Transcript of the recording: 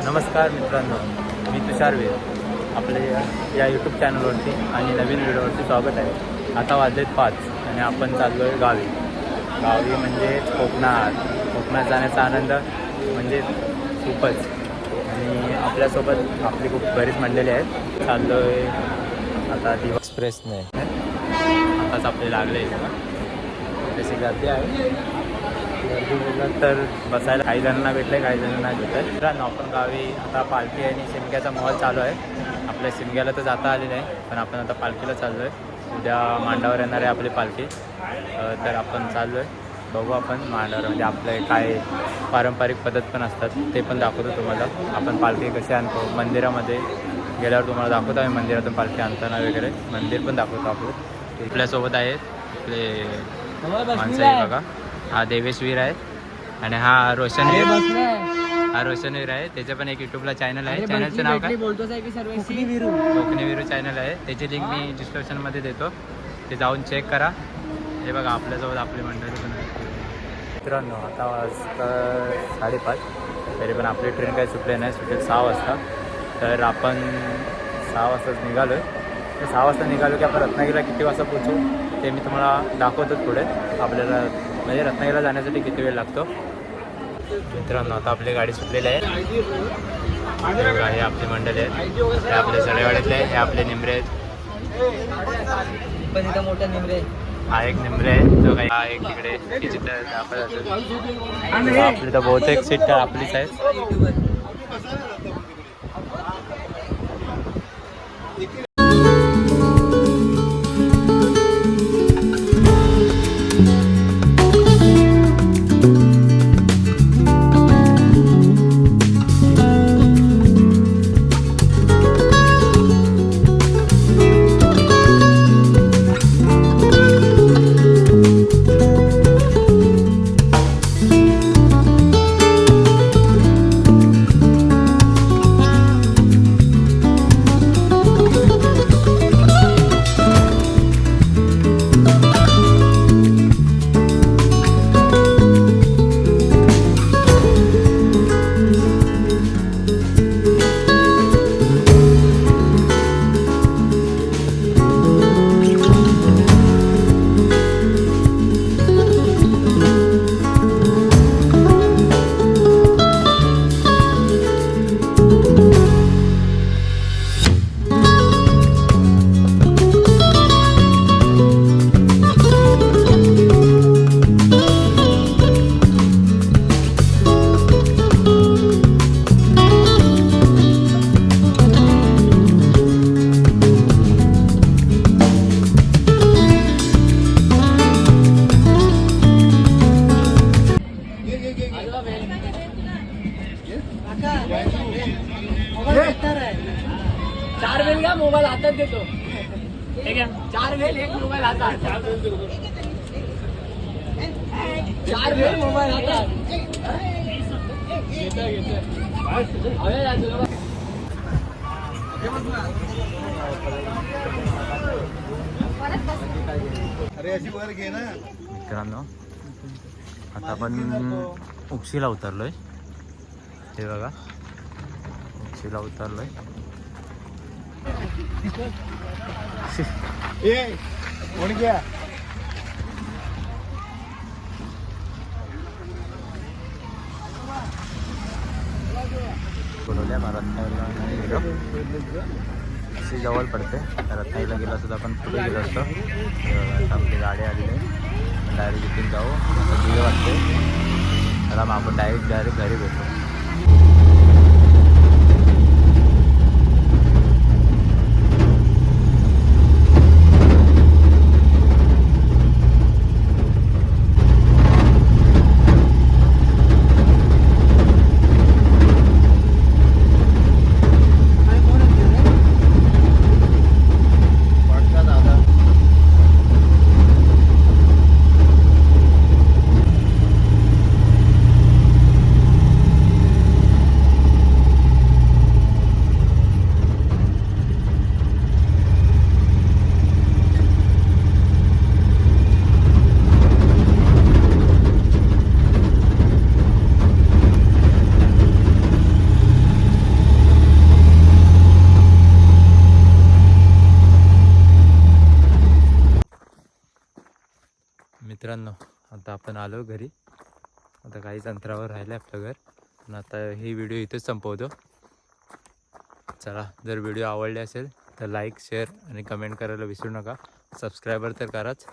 नमस्कार मित्रांनो, मी तुषार वीर. आपले या यूट्यूब चॅनलवरती आणि नवीन व्हिडिओवरती स्वागत आहे. आता वाजलेत 5 आणि आपण चाललो आहे गावी. गावी म्हणजे कोकणात जाण्याचा आनंद म्हणजे खूपच. आणि आपल्यासोबत आपली खूप बरीच मंडळी आहेत. चाललो आहे आता दिवस एक्सप्रेसने. आताच आपले लागले तशी गर्दी आहे. गर्दी बोललं तर बसायला काही जणांना भेटलं आहे, काही जणांना नाही भेटत आहे. मित्रांनो, आपण गावी आता पालखी आणि शिमग्याचा महोत्सव चालू आहे. आपल्या शिमग्याला तर जाता आली नाही, पण आपण आता पालखीला चाललो आहे. उद्या मांडावर येणार आहे आपली पालखी. तर आपण चाललो आहे. बघू आपण मांडावर म्हणजे आपले काय पारंपरिक पद्धत पण असतात ते पण दाखवतो तुम्हाला. आपण पालखी कशी आणतो मंदिरामध्ये गेल्यावर तुम्हाला दाखवतो आम्ही मंदिरातून पालखी आणताना वगैरे. मंदिर पण दाखवतो आपलं. आपल्यासोबत आहेत आपले माणसं आहे बघा. हा देवेशवीर आहे आणि हा रोशनवीर आहे. त्याचं पण एक यूट्यूबला चॅनल आहे. चॅनलचं नाव काय? कोकणी वीरू चॅनल आहे. त्याची लिंक मी डिस्क्रिप्शनमध्ये देतो, ते जाऊन चेक करा. हे बघा आपल्यासोबत आपली मंडळी पण आहे. मित्रांनो, आता वाजता 5:30 तरी पण आपली ट्रेन काही सुटली नाही. सुटेल 6 वाजता. तर आपण 6 वाजताच निघालो आहे. तर 6 वाजता निघालो की आपण रत्नागिरीला किती वाजता पोहोचू ते मी तुम्हाला दाखवतोच पुढे. आपल्याला म्हणजे रत्नागिरीला जाण्यासाठी किती वेळ लागतो. मित्रांनो, आता आपली गाडी सुटलेली आहे. हे आपली मंडळी आहेत. हे आपले सडेवाड्यातले आहे. हे आपले निमरे आहेत. पण इथं मोठा निमरे. हा एक निमरे आहे. तो काही हा एक तिकडे आपली तर बहुतेक सीट आपलीच आहे. चार वेळ घ्या, मोबाईल हातात देतो. चार वेळ एक मोबाईल हातात. चार वेळ मोबाईल हातात. मित्रांनो, आता आपण उक्षीला उतरलोय. हे बघा, उक्षीला उतरलोय. बोलवल्या रत्नागिरीला नाही गेलो. अशी जवळ पडते. रत्नागिरीला गेलो असतो तर आपण पुढे गेलो असतो. आपली गाडी आलेली आहे. डायरेक्ट इथून जाऊ. आता 2 वाजते. चला मग आपण डायरेक्ट घरी भेटू. मित्रांनो आता आपण आलो घरी. आता काहीच अंतरावर राहिलं आपलं घर. पण आता ही व्हिडिओ इथेच संपवतो. चला, जर व्हिडिओ आवडले असेल तर लाईक शेअर आणि कमेंट करायला विसरू नका. सबस्क्रायबर तर कराच.